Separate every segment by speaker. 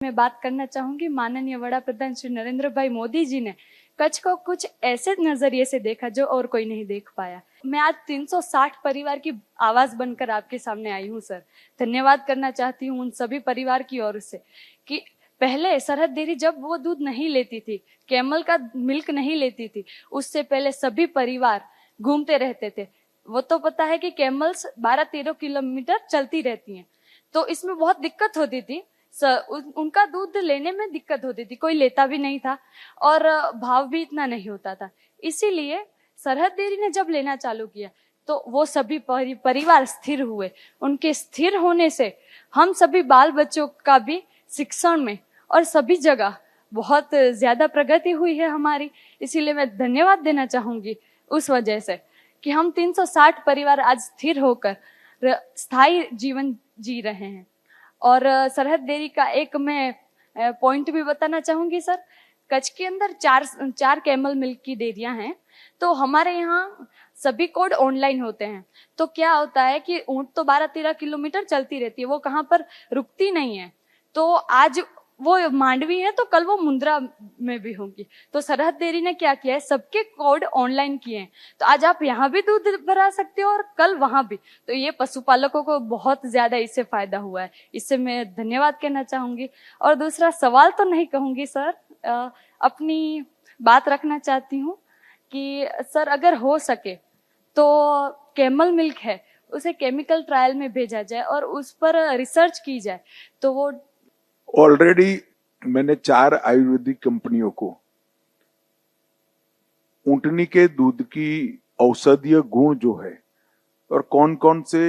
Speaker 1: मैं बात करना चाहूंगी, माननीय वड़ा प्रधान श्री नरेंद्र भाई मोदी जी ने कच्छ को कुछ ऐसे नजरिए से देखा जो और कोई नहीं देख पाया। मैं आज 360 परिवार की आवाज बनकर आपके सामने आई हूँ सर। धन्यवाद करना चाहती हूँ उन सभी परिवार की ओर से कि पहले सरहद डेयरी जब वो दूध नहीं लेती थी, कैमल का मिल्क नहीं लेती थी, उससे पहले सभी परिवार घूमते रहते थे। वो तो पता है कि कैमल्स 12-13 किलोमीटर चलती रहती हैं, तो इसमें बहुत दिक्कत होती थी। उनका दूध लेने में दिक्कत होती थी, कोई लेता भी नहीं था और भाव भी इतना नहीं होता था। इसीलिए सरहद डेयरी ने जब लेना चालू किया तो वो सभी परिवार स्थिर हुए। उनके स्थिर होने से हम सभी बाल बच्चों का भी शिक्षण में और सभी जगह बहुत ज्यादा प्रगति हुई है हमारी। इसीलिए मैं धन्यवाद देना चाहूंगी उस वजह से कि हम 360 परिवार आज स्थिर होकर स्थायी जीवन जी रहे हैं। और सरहद डेयरी का एक मैं पॉइंट भी बताना चाहूंगी सर। कच्छ के अंदर चार कैमल मिल्क की डेयरियां हैं, तो हमारे यहाँ सभी कोड ऑनलाइन होते हैं। तो क्या होता है कि ऊंट तो 12-13 किलोमीटर चलती रहती है, वो कहाँ पर रुकती नहीं है। तो आज वो मांडवी है तो कल वो मुंद्रा में भी होंगी। तो सरहद डेयरी ने क्या किया है, सबके कोड ऑनलाइन किए हैं, तो आज आप यहाँ भी दूध भरा सकते हो और कल वहां भी। तो ये पशुपालकों को बहुत ज्यादा इससे फायदा हुआ है, इससे मैं धन्यवाद कहना चाहूंगी। और दूसरा सवाल तो नहीं कहूंगी सर, अपनी बात रखना चाहती हूँ कि सर अगर हो सके तो कैमल मिल्क है उसे केमिकल ट्रायल में भेजा जाए और उस पर रिसर्च की जाए तो वो।
Speaker 2: ऑलरेडी मैंने 4 आयुर्वेदिक कंपनियों को ऊंटनी के दूध की औषधीय गुण जो है और कौन कौन से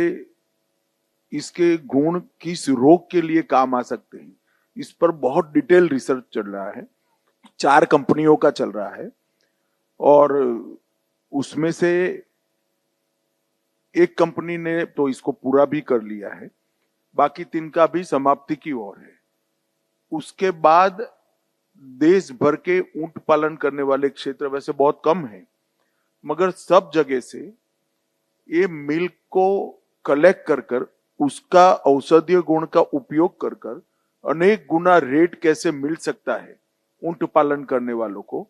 Speaker 2: इसके गुण किस रोग के लिए काम आ सकते हैं, इस पर बहुत डिटेल रिसर्च चल रहा है। 4 कंपनियों का चल रहा है और उसमें से एक कंपनी ने तो इसको पूरा भी कर लिया है, बाकी 3 का भी समाप्ति की ओर है। उसके बाद देश भर के ऊंट पालन करने वाले क्षेत्र वैसे बहुत कम है, मगर सब जगह से ये मिल्क को कलेक्ट कर कर उसका औषधीय गुण का उपयोग कर कर अनेक गुना रेट कैसे मिल सकता है ऊंट पालन करने वालों को,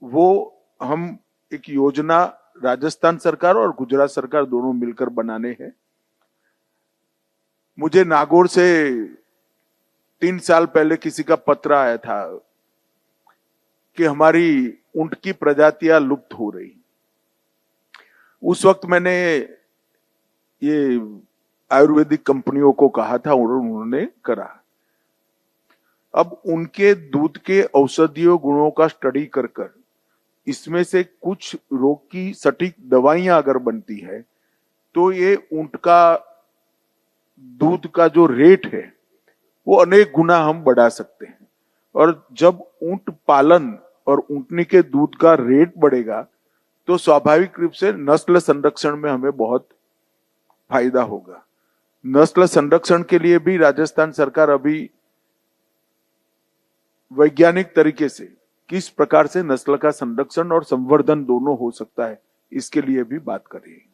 Speaker 2: वो हम एक योजना राजस्थान सरकार और गुजरात सरकार दोनों मिलकर बनाने हैं। मुझे नागौर से 3 साल पहले किसी का पत्र आया था कि हमारी ऊंट की प्रजातियां लुप्त हो रही। उस वक्त मैंने ये आयुर्वेदिक कंपनियों को कहा था और उन्होंने करा। अब उनके दूध के औषधीय गुणों का स्टडी कर कर इसमें से कुछ रोग की सटीक दवाइयां अगर बनती है तो ये ऊंट का दूध का जो रेट है वो अनेक गुना हम बढ़ा सकते हैं। और जब ऊंट पालन और ऊंटनी के दूध का रेट बढ़ेगा तो स्वाभाविक रूप से नस्ल संरक्षण में हमें बहुत फायदा होगा। नस्ल संरक्षण के लिए भी राजस्थान सरकार अभी वैज्ञानिक तरीके से किस प्रकार से नस्ल का संरक्षण और संवर्धन दोनों हो सकता है, इसके लिए भी बात कर रही है।